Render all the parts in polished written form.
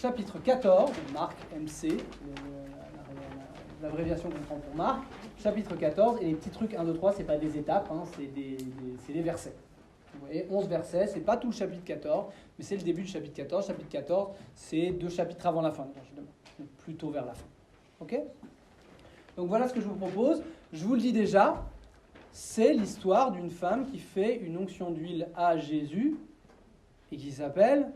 chapitre 14, Marc MC, l'abréviation qu'on prend pour Marc, chapitre 14, et les petits trucs 1, 2, 3, c'est pas des étapes, hein, c'est des versets. Vous voyez, 11 versets, c'est pas tout le chapitre 14, mais c'est le début du chapitre 14. Chapitre 14, c'est 2 chapitres avant la fin, donc plutôt vers la fin. Ok ? Donc voilà ce que je vous propose. Je vous le dis déjà, c'est l'histoire d'une femme qui fait une onction d'huile à Jésus et qui s'appelle...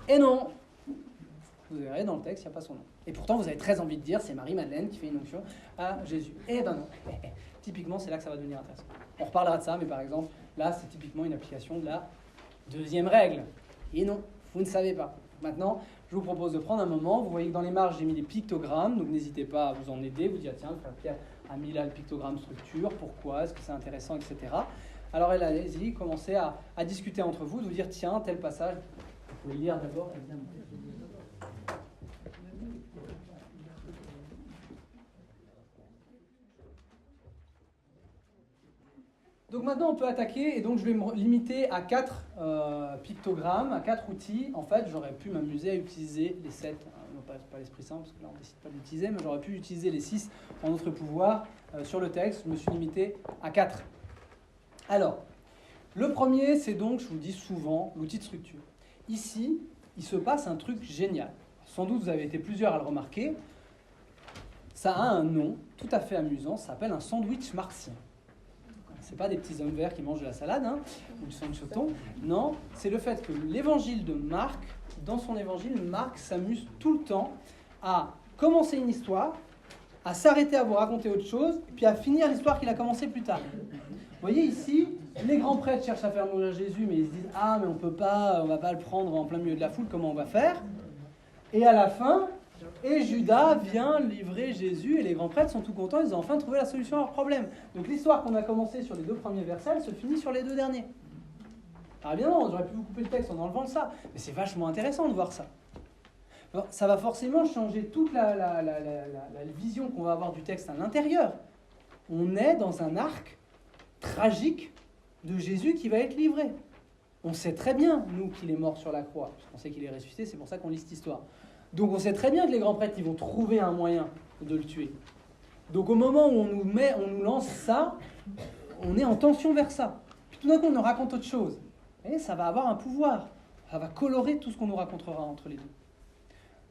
Et non, vous verrez dans le texte, il n'y a pas son nom. Et pourtant, vous avez très envie de dire, c'est Marie-Madeleine qui fait une onction à Jésus. Eh ben non. Typiquement, c'est là que ça va devenir intéressant. On reparlera de ça, mais par exemple, là, c'est typiquement une application de la deuxième règle. Et non, vous ne savez pas. Maintenant, je vous propose de prendre un moment. Vous voyez que dans les marges, j'ai mis des pictogrammes, donc n'hésitez pas à vous en aider. Vous dire, tiens, Pierre a mis là le pictogramme structure, pourquoi, est-ce que c'est intéressant, etc. Alors, allez-y, commencez à discuter entre vous, de vous dire, tiens, tel passage, vous pouvez lire d'abord, évidemment. Donc maintenant, on peut attaquer, et donc je vais me limiter à 4 pictogrammes, à 4 outils. En fait, j'aurais pu m'amuser à utiliser les 7, non pas l'Esprit Saint, parce que là, on ne décide pas de l'utiliser, mais j'aurais pu utiliser les 6 en notre pouvoir sur le texte. Je me suis limité à 4. Alors, le premier, c'est donc, je vous le dis souvent, l'outil de structure. Ici, il se passe un truc génial. Sans doute, vous avez été plusieurs à le remarquer. Ça a un nom tout à fait amusant, ça s'appelle un sandwich martien. C'est pas des petits hommes verts qui mangent de la salade, hein, ou du sandwich au thon. Non, c'est le fait que l'évangile de Marc, dans son évangile, Marc s'amuse tout le temps à commencer une histoire, à s'arrêter à vous raconter autre chose, puis à finir l'histoire qu'il a commencée plus tard. Vous voyez ici, les grands prêtres cherchent à faire mourir Jésus, mais ils se disent « Ah, mais on va pas le prendre en plein milieu de la foule, comment on va faire ?» Et à la fin... Et Judas vient livrer Jésus et les grands prêtres sont tout contents, ils ont enfin trouvé la solution à leur problème. Donc l'histoire qu'on a commencée sur les 2 premiers versets, elle se finit sur les 2 derniers. Alors évidemment, j'aurais pu vous couper le texte en enlevant ça, mais c'est vachement intéressant de voir ça. Alors, ça va forcément changer toute la vision qu'on va avoir du texte à l'intérieur. On est dans un arc tragique de Jésus qui va être livré. On sait très bien, nous, qu'il est mort sur la croix, parce qu'on sait qu'il est ressuscité, c'est pour ça qu'on lit cette histoire. Donc on sait très bien que les grands prêtres, ils vont trouver un moyen de le tuer. Donc au moment où on nous lance ça, on est en tension vers ça. Puis tout d'un coup, on nous raconte autre chose. Et ça va avoir un pouvoir. Ça va colorer tout ce qu'on nous racontera entre les deux.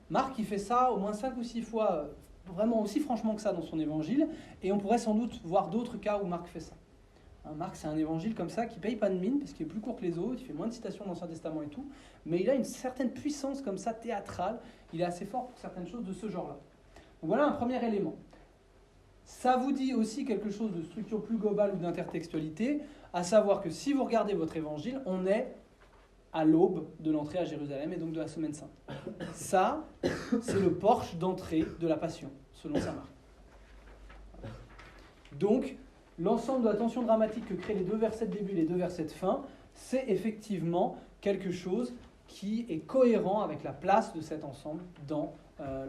Marc, il fait ça au moins 5 ou 6 fois, vraiment aussi franchement que ça dans son évangile. Et on pourrait sans doute voir d'autres cas où Marc fait ça. Marc, c'est un évangile comme ça qui ne paye pas de mine parce qu'il est plus court que les autres, il fait moins de citations dans l'Ancien Testament et tout, mais il a une certaine puissance comme ça, théâtrale, il est assez fort pour certaines choses de ce genre-là. Donc voilà un premier élément. Ça vous dit aussi quelque chose de structure plus globale ou d'intertextualité, à savoir que si vous regardez votre évangile, on est à l'aube de l'entrée à Jérusalem et donc de la Semaine Sainte. Ça, c'est le porche d'entrée de la Passion, selon saint Marc. Donc, l'ensemble de la tension dramatique que créent les 2 versets de début et les 2 versets de fin, c'est effectivement quelque chose qui est cohérent avec la place de cet ensemble dans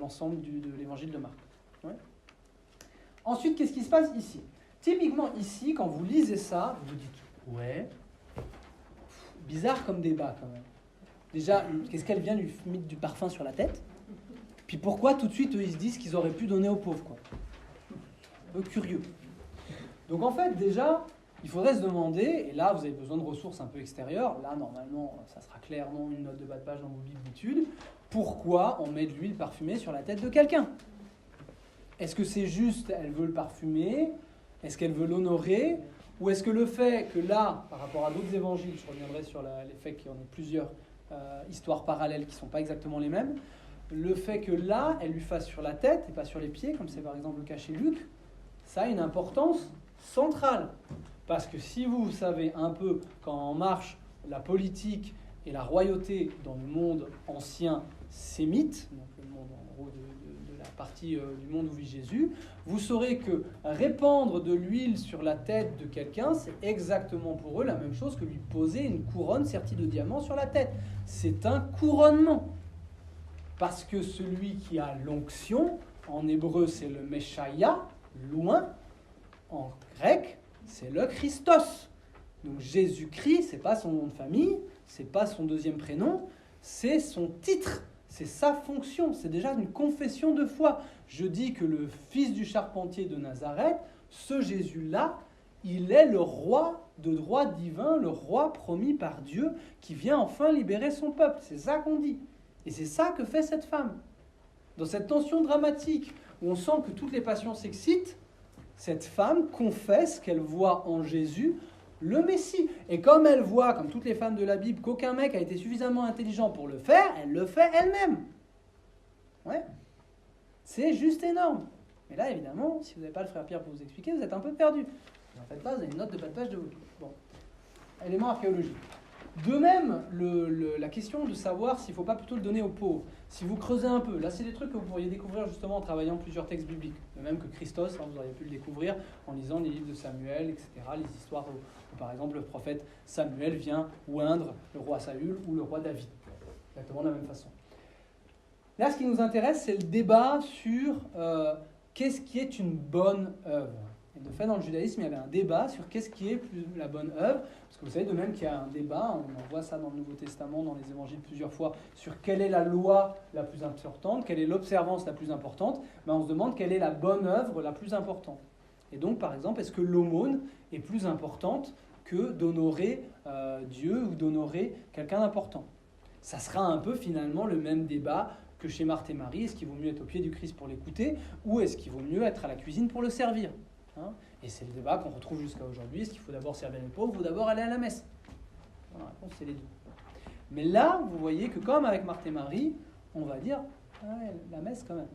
l'ensemble de l'évangile de Marc. Ouais. Ensuite, qu'est-ce qui se passe ici ? Typiquement ici, quand vous lisez ça, vous vous dites « Ouais, bizarre comme débat quand même. Déjà, qu'est-ce qu'elle vient lui mettre du parfum sur la tête ? Puis pourquoi tout de suite, eux, ils se disent qu'ils auraient pu donner aux pauvres, quoi. Un peu curieux. Donc en fait, déjà, il faudrait se demander, et là, vous avez besoin de ressources un peu extérieures, là, normalement, ça sera clairement une note de bas de page dans vos bibles d'études, pourquoi on met de l'huile parfumée sur la tête de quelqu'un ? Est-ce que c'est juste, elle veut le parfumer ? Est-ce qu'elle veut l'honorer ? Ou est-ce que le fait que là, par rapport à d'autres évangiles, je reviendrai sur l'effet qu'il y en ait plusieurs histoires parallèles qui ne sont pas exactement les mêmes, le fait que là, elle lui fasse sur la tête et pas sur les pieds, comme c'est par exemple le cas chez Luc, ça a une importance centrale. Parce que si vous savez un peu quand on marche la politique et la royauté dans le monde ancien sémite, donc le monde en gros de la partie du monde où vit Jésus, vous saurez que répandre de l'huile sur la tête de quelqu'un, c'est exactement pour eux la même chose que lui poser une couronne sertie de diamants sur la tête. C'est un couronnement. Parce que celui qui a l'onction, en hébreu c'est le Meshaïa, loin, en grec c'est le Christos. Donc Jésus-Christ, c'est pas son nom de famille, c'est pas son deuxième prénom, c'est son titre, c'est sa fonction, c'est déjà une confession de foi. Je dis que le fils du charpentier de Nazareth, ce Jésus-là, il est le roi de droit divin, le roi promis par Dieu qui vient enfin libérer son peuple. C'est ça qu'on dit. Et c'est ça que fait cette femme. Dans cette tension dramatique où on sent que toutes les passions s'excitent, cette femme confesse qu'elle voit en Jésus le Messie. Et comme elle voit, comme toutes les femmes de la Bible, qu'aucun mec a été suffisamment intelligent pour le faire, elle le fait elle-même. Ouais. C'est juste énorme. Mais là, évidemment, si vous n'avez pas le frère Pierre pour vous expliquer, vous êtes un peu perdu. En fait, là, vous avez une note de bas de page de vous. Bon. Élément archéologique. De même, la question de savoir s'il ne faut pas plutôt le donner aux pauvres. Si vous creusez un peu, là, c'est des trucs que vous pourriez découvrir justement en travaillant plusieurs textes bibliques. De même que Christos, hein, vous auriez pu le découvrir en lisant les livres de Samuel, etc. Les histoires où, par exemple, le prophète Samuel vient oindre le roi Saül ou le roi David. Exactement de la même façon. Là, ce qui nous intéresse, c'est le débat sur qu'est-ce qui est une bonne œuvre. Et de fait, dans le judaïsme, il y avait un débat sur qu'est-ce qui est la bonne œuvre. Parce que vous savez, de même qu'il y a un débat, on en voit ça dans le Nouveau Testament, dans les évangiles plusieurs fois, sur quelle est la loi la plus importante, quelle est l'observance la plus importante. On se demande quelle est la bonne œuvre la plus importante. Et donc, par exemple, est-ce que l'aumône est plus importante que d'honorer Dieu ou d'honorer quelqu'un d'important? Ça sera un peu finalement le même débat que chez Marthe et Marie. Est-ce qu'il vaut mieux être au pied du Christ pour l'écouter ou est-ce qu'il vaut mieux être à la cuisine pour le servir? Et c'est le débat qu'on retrouve jusqu'à aujourd'hui. Est-ce qu'il faut d'abord servir les pauvres ou d'abord aller à la messe? La réponse, c'est les deux. Mais là, vous voyez que comme avec Marthe et Marie, on va dire la messe quand même.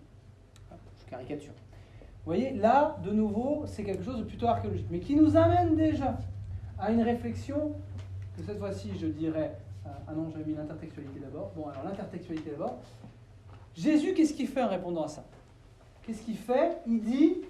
Je caricature. Vous voyez, là, de nouveau, c'est quelque chose de plutôt archéologique, mais qui nous amène déjà à une réflexion que cette fois-ci, je dirais... Ah non, j'avais mis l'intertextualité d'abord. Bon, alors l'intertextualité d'abord. Jésus, qu'est-ce qu'il fait en répondant à ça? Qu'est-ce qu'il fait? Il dit...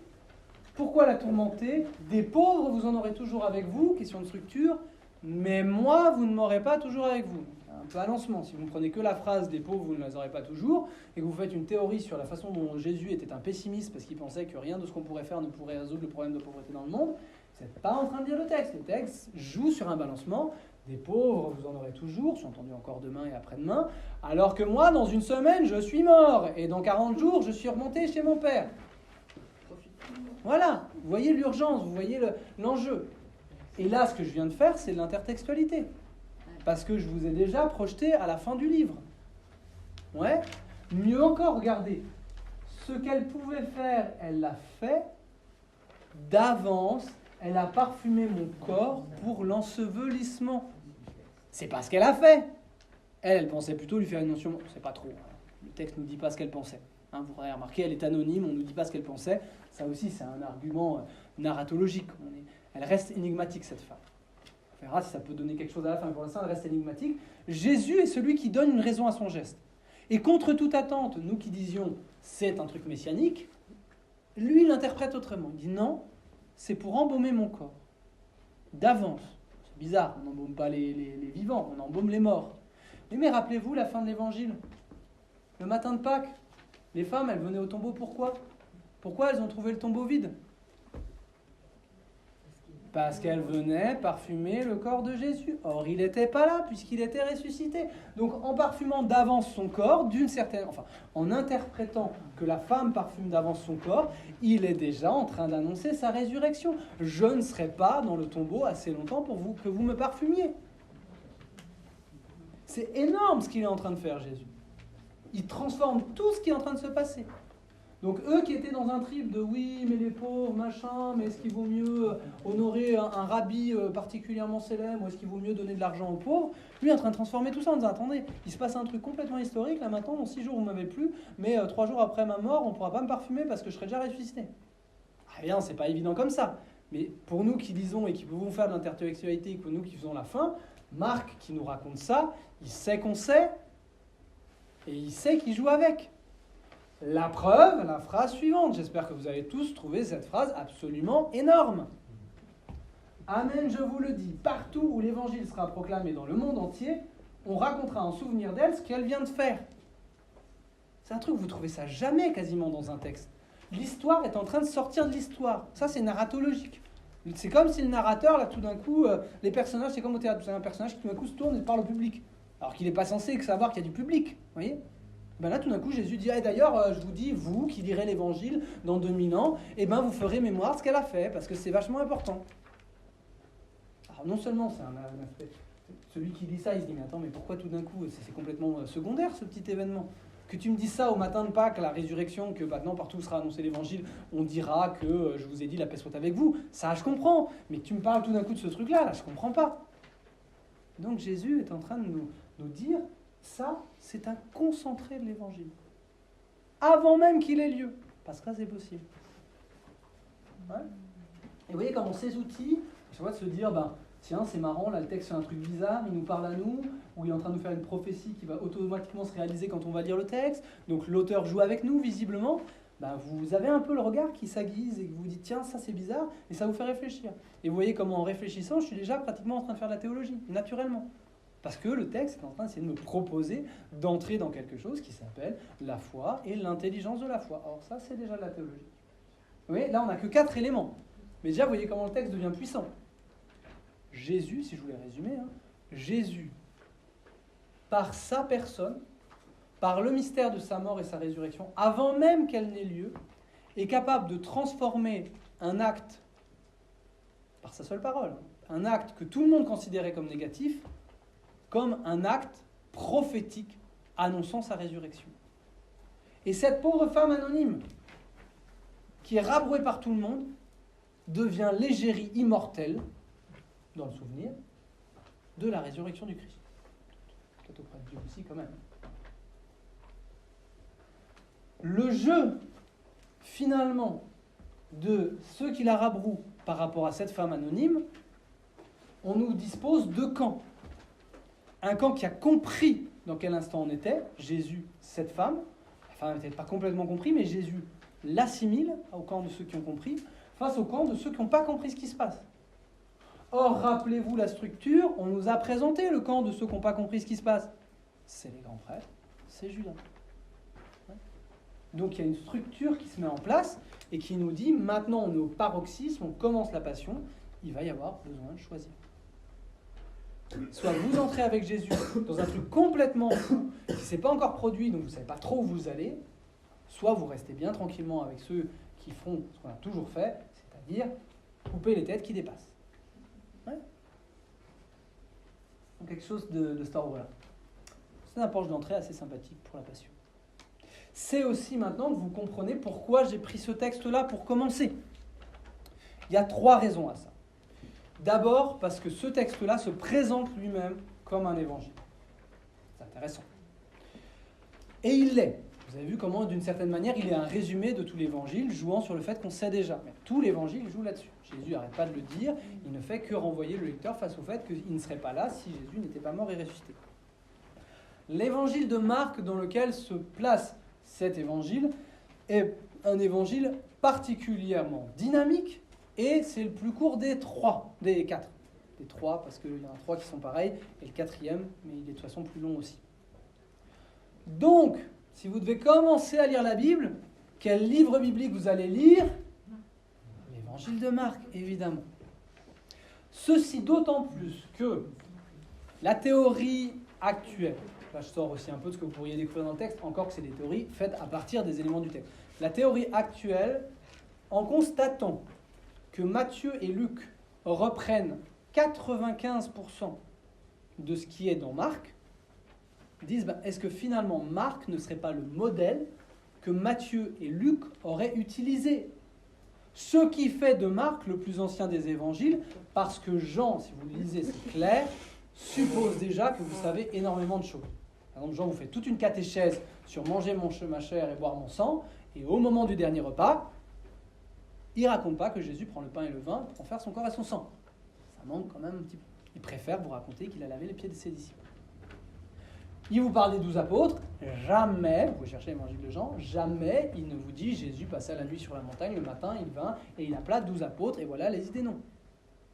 Pourquoi la tourmenter? Des pauvres, vous en aurez toujours avec vous, question de structure, mais moi, vous ne m'aurez pas toujours avec vous. Un peu à lancement, si vous ne prenez que la phrase des pauvres, vous ne les aurez pas toujours, et que vous faites une théorie sur la façon dont Jésus était un pessimiste, parce qu'il pensait que rien de ce qu'on pourrait faire ne pourrait résoudre le problème de pauvreté dans le monde, vous n'êtes pas en train de dire le texte. Le texte joue sur un balancement. Des pauvres, vous en aurez toujours, sous-entendu encore demain et après-demain, alors que moi, dans une semaine, je suis mort, et dans 40 jours, je suis remonté chez mon père. Voilà, vous voyez l'urgence, vous voyez l'enjeu. Et là, ce que je viens de faire, c'est de l'intertextualité. Parce que je vous ai déjà projeté à la fin du livre. Ouais. Mieux encore, regardez. Ce qu'elle pouvait faire, elle l'a fait. D'avance, elle a parfumé mon corps pour l'ensevelissement. C'est pas ce qu'elle a fait. Elle pensait plutôt lui faire une mention. C'est pas trop. Le texte ne nous dit pas ce qu'elle pensait. Vous aurez remarqué, elle est anonyme, on ne nous dit pas ce qu'elle pensait. Ça aussi, c'est un argument narratologique. Elle reste énigmatique, cette femme. On verra si ça peut donner quelque chose à la fin. Pour l'instant, elle reste énigmatique. Jésus est celui qui donne une raison à son geste. Et contre toute attente, nous qui disions « c'est un truc messianique », lui, il l'interprète autrement. Il dit « non, c'est pour embaumer mon corps. D'avance. » C'est bizarre, on n'embaume pas les vivants, on embaume les morts. Mais rappelez-vous la fin de l'Évangile. Le matin de Pâques, les femmes, elles venaient au tombeau, pourquoi? Pourquoi elles ont trouvé le tombeau vide? Parce qu'elles venaient parfumer le corps de Jésus. Or, il n'était pas là, puisqu'il était ressuscité. Donc, en parfumant d'avance son corps, en interprétant que la femme parfume d'avance son corps, il est déjà en train d'annoncer sa résurrection. Je ne serai pas dans le tombeau assez longtemps pour que vous me parfumiez. C'est énorme ce qu'il est en train de faire, Jésus. Il transforme tout ce qui est en train de se passer. Donc eux qui étaient dans un trip de oui, mais les pauvres, machin, mais est-ce qu'il vaut mieux honorer un rabbi particulièrement célèbre, ou est-ce qu'il vaut mieux donner de l'argent aux pauvres? Lui est en train de transformer tout ça en disant attendez, il se passe un truc complètement historique, là maintenant, dans 6 jours vous m'avez plus, mais 3 jours après ma mort, on ne pourra pas me parfumer parce que je serai déjà ressuscité. Ah bien, c'est pas évident comme ça. Mais pour nous qui lisons et qui pouvons faire de l'intertextualité, pour nous qui faisons la fin, Marc qui nous raconte ça, il sait qu'on sait, et il sait qu'il joue avec. La preuve, la phrase suivante. J'espère que vous avez tous trouvé cette phrase absolument énorme. Amen, je vous le dis, partout où l'évangile sera proclamé dans le monde entier, on racontera en souvenir d'elle ce qu'elle vient de faire. C'est un truc, vous trouvez ça jamais quasiment dans un texte. L'histoire est en train de sortir de l'histoire. Ça, c'est narratologique. C'est comme si le narrateur, là, tout d'un coup, les personnages, c'est comme au théâtre. Vous savez, un personnage qui tout d'un coup se tourne et parle au public. alors qu'il n'est pas censé savoir qu'il y a du public, vous voyez ? Ben là, tout d'un coup, Jésus dit, ah, d'ailleurs, je vous dis, vous qui lirez l'Évangile dans 2000 ans, eh ben, vous ferez mémoire de ce qu'elle a fait, parce que c'est vachement important. Alors non seulement c'est un aspect, celui qui lit ça, il se dit, mais attends, mais pourquoi tout d'un coup, c'est complètement secondaire ce petit événement ? Que tu me dis ça au matin de Pâques, la résurrection, que maintenant partout sera annoncé l'Évangile, on dira que je vous ai dit la paix soit avec vous, ça je comprends, mais que tu me parles tout d'un coup de ce truc-là, là, je comprends pas. Donc Jésus est en train de nous dire, ça, c'est un concentré de l'Évangile. Avant même qu'il ait lieu. Parce que ça, c'est possible. Ouais. Et vous voyez comment ces outils, je vois de se dire, ben, tiens, c'est marrant, là, le texte fait un truc bizarre, il nous parle à nous, ou il est en train de nous faire une prophétie qui va automatiquement se réaliser quand on va lire le texte. Donc l'auteur joue avec nous, visiblement. Ben, vous avez un peu le regard qui s'aiguise et que vous dites, tiens, ça c'est bizarre, et ça vous fait réfléchir. Et vous voyez comment, en réfléchissant, je suis déjà pratiquement en train de faire de la théologie, naturellement. Parce que le texte est en train d'essayer de me proposer d'entrer dans quelque chose qui s'appelle la foi et l'intelligence de la foi. Alors ça, c'est déjà de la théologie. Vous voyez, là, on n'a que 4 éléments. Mais déjà, vous voyez comment le texte devient puissant. Jésus, si je voulais résumer, Jésus, par sa personne, par le mystère de sa mort et sa résurrection, avant même qu'elle n'ait lieu, est capable de transformer un acte, par sa seule parole, un acte que tout le monde considérait comme négatif, comme un acte prophétique annonçant sa résurrection. Et cette pauvre femme anonyme, qui est rabrouée par tout le monde, devient l'égérie immortelle, dans le souvenir, de la résurrection du Christ. Peut-être auprès de Dieu aussi, quand même. Le jeu, finalement, de ceux qui la rabrouent par rapport à cette femme anonyme, on nous dispose de camps. Un camp qui a compris dans quel instant on était, Jésus, cette femme, enfin peut-être pas complètement compris, mais Jésus l'assimile au camp de ceux qui ont compris, face au camp de ceux qui n'ont pas compris ce qui se passe. Or, rappelez-vous la structure, on nous a présenté le camp de ceux qui n'ont pas compris ce qui se passe. C'est les grands frères, c'est Judas. Donc il y a une structure qui se met en place et qui nous dit, maintenant on est au paroxysme, on commence la passion, il va y avoir besoin de choisir. Soit vous entrez avec Jésus dans un truc complètement fou, qui ne s'est pas encore produit, donc vous ne savez pas trop où vous allez, soit vous restez bien tranquillement avec ceux qui font ce qu'on a toujours fait, c'est-à-dire couper les têtes qui dépassent. Ouais. Donc quelque chose de cet ordre-là. C'est un porche d'entrée assez sympathique pour la passion. C'est aussi maintenant que vous comprenez pourquoi j'ai pris ce texte-là pour commencer. Il y a 3 raisons à ça. D'abord, parce que ce texte-là se présente lui-même comme un évangile. C'est intéressant. Et il l'est. Vous avez vu comment, d'une certaine manière, il est un résumé de tout l'évangile, jouant sur le fait qu'on sait déjà. Mais tout l'évangile joue là-dessus. Jésus n'arrête pas de le dire, il ne fait que renvoyer le lecteur face au fait qu'il ne serait pas là si Jésus n'était pas mort et ressuscité. L'évangile de Marc, dans lequel se place cet évangile, est un évangile particulièrement dynamique, et c'est le plus court des 4. Des 3, parce qu'il y en a 3 qui sont pareils, et le 4e, mais il est de toute façon plus long aussi. Donc, si vous devez commencer à lire la Bible, quel livre biblique vous allez lire ? L'évangile de Marc, évidemment. Ceci d'autant plus que la théorie actuelle, là je sors aussi un peu de ce que vous pourriez découvrir dans le texte, encore que c'est des théories faites à partir des éléments du texte. La théorie actuelle, en constatant que Matthieu et Luc reprennent 95% de ce qui est dans Marc, disent, est-ce que finalement Marc ne serait pas le modèle que Matthieu et Luc auraient utilisé ? Ce qui fait de Marc le plus ancien des évangiles, parce que Jean, si vous le lisez, c'est clair, suppose déjà que vous savez énormément de choses. Par exemple, Jean vous fait toute une catéchèse sur manger ma chair et boire mon sang, et au moment du dernier repas, il ne raconte pas que Jésus prend le pain et le vin pour en faire son corps et son sang. Ça manque quand même un petit peu. Il préfère vous raconter qu'il a lavé les pieds de ses disciples. Il vous parle des 12 apôtres, jamais, vous cherchez l'évangile de Jean, jamais il ne vous dit Jésus passait la nuit sur la montagne, le matin il vint et il appela 12 apôtres et voilà les idées non.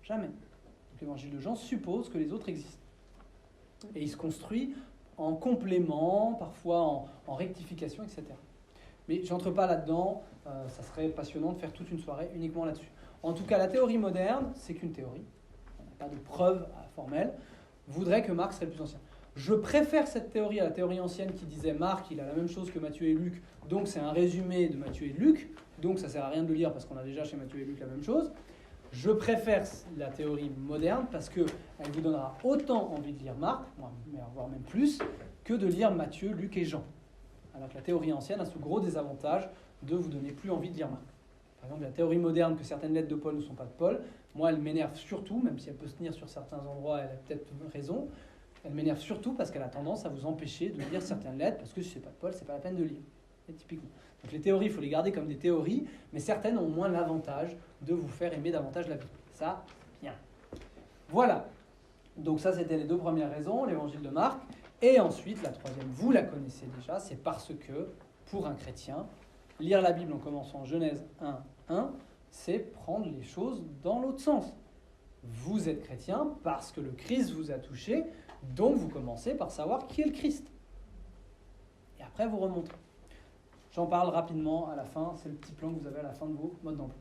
Jamais. Donc l'évangile de Jean suppose que les autres existent. Et il se construit en complément, parfois en rectification, etc. Mais je n'entre pas là-dedans, ça serait passionnant de faire toute une soirée uniquement là-dessus. En tout cas, la théorie moderne, c'est qu'une théorie, on n'a pas de preuve formelle, voudrait que Marc serait le plus ancien. Je préfère cette théorie à la théorie ancienne qui disait Marc, il a la même chose que Matthieu et Luc, donc c'est un résumé de Matthieu et Luc, donc ça ne sert à rien de le lire parce qu'on a déjà chez Matthieu et Luc la même chose. Je préfère la théorie moderne parce qu'elle vous donnera autant envie de lire Marc, voire même plus, que de lire Matthieu, Luc et Jean. Alors que la théorie ancienne a ce gros désavantage de vous donner plus envie de lire Marc. Par exemple, la théorie moderne que certaines lettres de Paul ne sont pas de Paul, moi elle m'énerve surtout, même si elle peut se tenir sur certains endroits, elle a peut-être raison, elle m'énerve surtout parce qu'elle a tendance à vous empêcher de lire certaines lettres, parce que si c'est pas de Paul, c'est pas la peine de lire. Et typiquement. Donc les théories, il faut les garder comme des théories, mais certaines ont au moins l'avantage de vous faire aimer davantage la Bible. Ça, bien. Voilà. Donc ça, c'était les deux premières raisons, l'évangile de Marc. Et ensuite, la troisième, vous la connaissez déjà, c'est parce que, pour un chrétien, lire la Bible en commençant Genèse 1, c'est prendre les choses dans l'autre sens. Vous êtes chrétien parce que le Christ vous a touché, donc vous commencez par savoir qui est le Christ. Et après, vous remontez. J'en parle rapidement à la fin, c'est le petit plan que vous avez à la fin de vos modes d'emploi.